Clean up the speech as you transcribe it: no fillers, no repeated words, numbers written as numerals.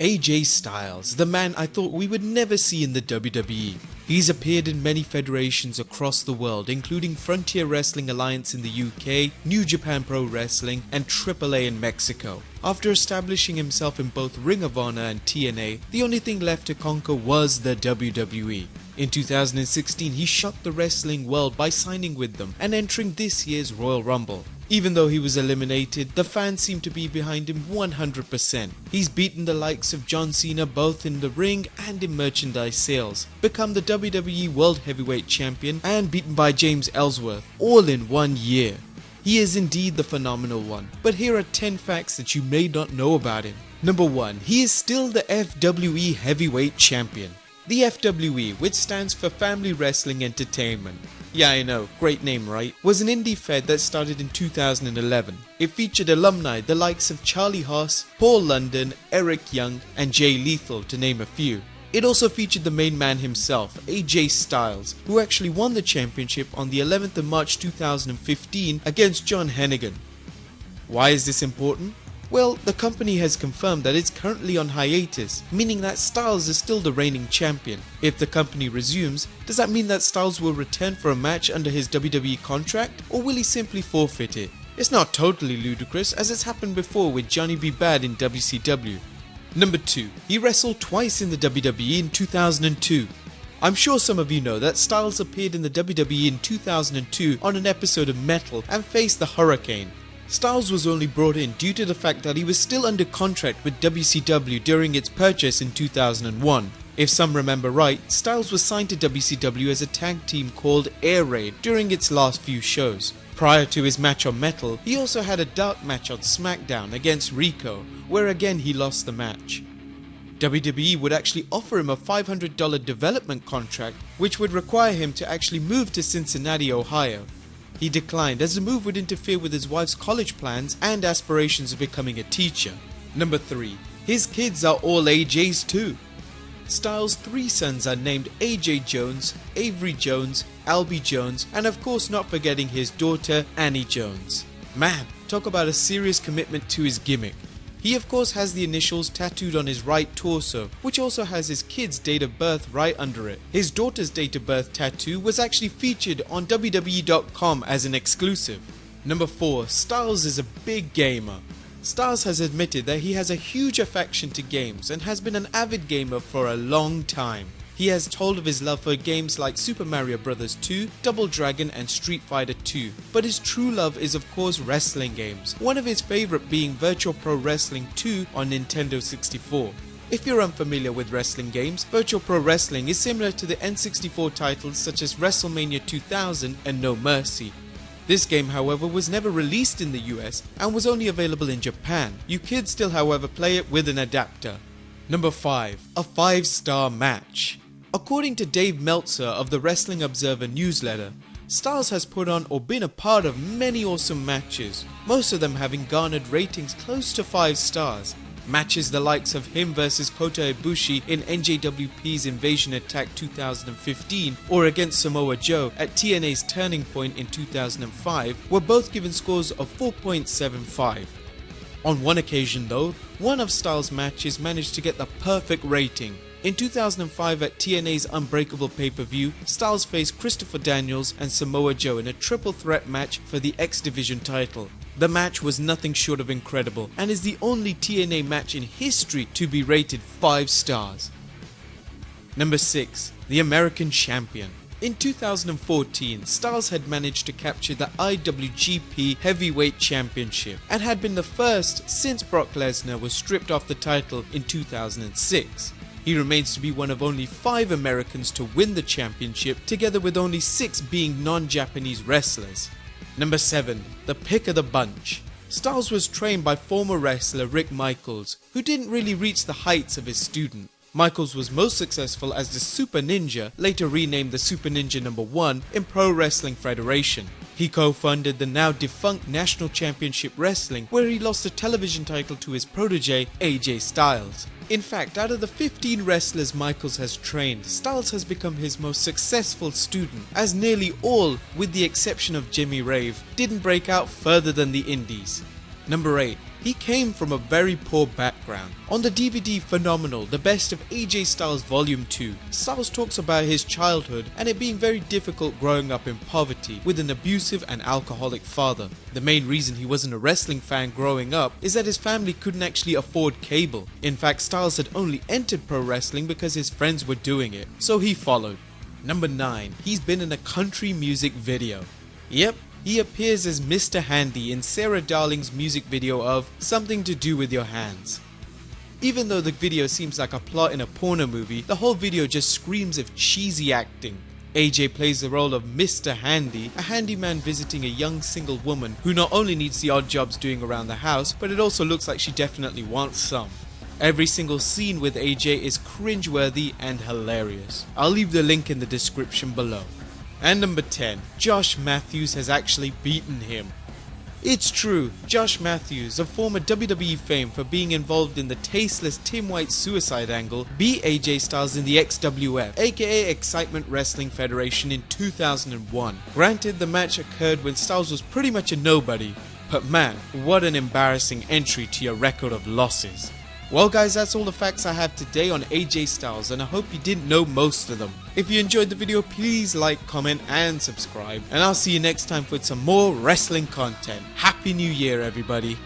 AJ Styles, the man I thought we would never see in the WWE. He's appeared in many federations across the world, including Frontier Wrestling Alliance in the UK, New Japan Pro Wrestling, and AAA in Mexico. After establishing himself in both Ring of Honor and TNA, the only thing left to conquer was the WWE. In 2016, he shocked the wrestling world by signing with them and entering this year's Royal Rumble. Even though he was eliminated, the fans seem to be behind him 100%. He's beaten the likes of John Cena both in the ring and in merchandise sales, become the WWE World Heavyweight Champion, and beaten by James Ellsworth, all in 1 year. He is indeed the phenomenal one, but here are 10 facts that you may not know about him. Number 1. He is still the FWE Heavyweight Champion. The FWE, which stands for Family Wrestling Entertainment, yeah I know, great name right, was an indie fed that started in 2011. It featured alumni the likes of Charlie Haas, Paul London, Eric Young, and Jay Lethal, to name a few. It also featured the main man himself, AJ Styles, who actually won the championship on the 11th of March 2015 against John Hennigan. Why is this important? Well, the company has confirmed that it's currently on hiatus, meaning that Styles is still the reigning champion. If the company resumes, does that mean that Styles will return for a match under his WWE contract, or will he simply forfeit it? It's not totally ludicrous, as it's happened before with Johnny B. Bad in WCW. Number 2. He wrestled twice in the WWE in 2002. I'm sure some of you know that Styles appeared in the WWE in 2002 on an episode of Metal and faced the Hurricane. Styles was only brought in due to the fact that he was still under contract with WCW during its purchase in 2001. If some remember right, Styles was signed to WCW as a tag team called Air Raid during its last few shows. Prior to his match on Metal, he also had a dark match on SmackDown against Rico, where again he lost the match. WWE would actually offer him a $500 development contract, which would require him to actually move to Cincinnati, Ohio. He declined as the move would interfere with his wife's college plans and aspirations of becoming a teacher. Number 3. His kids are all AJ's too. Styles' 3 sons are named AJ Jones, Avery Jones, Albie Jones, and of course not forgetting his daughter Annie Jones. Man, talk about a serious commitment to his gimmick. He of course has the initials tattooed on his right torso, which also has his kid's date of birth right under it. His daughter's date of birth tattoo was actually featured on WWE.com as an exclusive. Number 4. Styles is a big gamer. Styles has admitted that he has a huge affection to games and has been an avid gamer for a long time. He has told of his love for games like Super Mario Bros. 2, Double Dragon and Street Fighter 2, but his true love is of course wrestling games, one of his favourite being Virtual Pro Wrestling 2 on Nintendo 64. If you're unfamiliar with wrestling games, Virtual Pro Wrestling is similar to the N64 titles such as Wrestlemania 2000 and No Mercy. This game however was never released in the US and was only available in Japan. You could still however play it with an adapter. Number 5. A 5-star match. According to Dave Meltzer of the Wrestling Observer newsletter, Styles has put on or been a part of many awesome matches, most of them having garnered ratings close to 5 stars. Matches the likes of him versus Kota Ibushi in NJWP's Invasion Attack 2015 or against Samoa Joe at TNA's Turning Point in 2005 were both given scores of 4.75. On one occasion though, one of Styles' matches managed to get the perfect rating. In 2005 at TNA's Unbreakable pay-per-view, Styles faced Christopher Daniels and Samoa Joe in a triple threat match for the X Division title. The match was nothing short of incredible and is the only TNA match in history to be rated 5 stars. Number 6. The American Champion. In 2014, Styles had managed to capture the IWGP Heavyweight Championship and had been the first since Brock Lesnar was stripped off the title in 2006. He remains to be one of only 5 Americans to win the championship, together with only 6 being non-Japanese wrestlers. Number 7. The pick of the bunch. Styles was trained by former wrestler Rick Michaels, who didn't really reach the heights of his student. Michaels was most successful as the Super Ninja, later renamed the Super Ninja No. 1 in Pro Wrestling Federation. He co-founded the now defunct National Championship Wrestling, where he lost the television title to his protege AJ Styles. In fact, out of the 15 wrestlers Michaels has trained, Styles has become his most successful student, as nearly all, with the exception of Jimmy Rave, didn't break out further than the indies. Number 8. He came from a very poor background. On the DVD Phenomenal, the best of AJ Styles Volume 2, Styles talks about his childhood and it being very difficult growing up in poverty with an abusive and alcoholic father. The main reason he wasn't a wrestling fan growing up is that his family couldn't actually afford cable. In fact, Styles had only entered pro wrestling because his friends were doing it, so he followed. Number 9. He's been in a country music video. Yep. He appears as Mr. Handy in Sarah Darling's music video of Something to Do With Your Hands. Even though the video seems like a plot in a porno movie, the whole video just screams of cheesy acting. AJ plays the role of Mr. Handy, a handyman visiting a young single woman who not only needs the odd jobs doing around the house, but it also looks like she definitely wants some. Every single scene with AJ is cringeworthy and hilarious. I'll leave the link in the description below. And number 10, Josh Matthews has actually beaten him. It's true, Josh Matthews, a former WWE fame for being involved in the tasteless Tim White suicide angle, beat AJ Styles in the XWF, aka Excitement Wrestling Federation, in 2001. Granted, the match occurred when Styles was pretty much a nobody, but man, what an embarrassing entry to your record of losses. Well guys, that's all the facts I have today on AJ Styles, and I hope you didn't know most of them. If you enjoyed the video, please like, comment and subscribe, and I'll see you next time with some more wrestling content. Happy New Year everybody.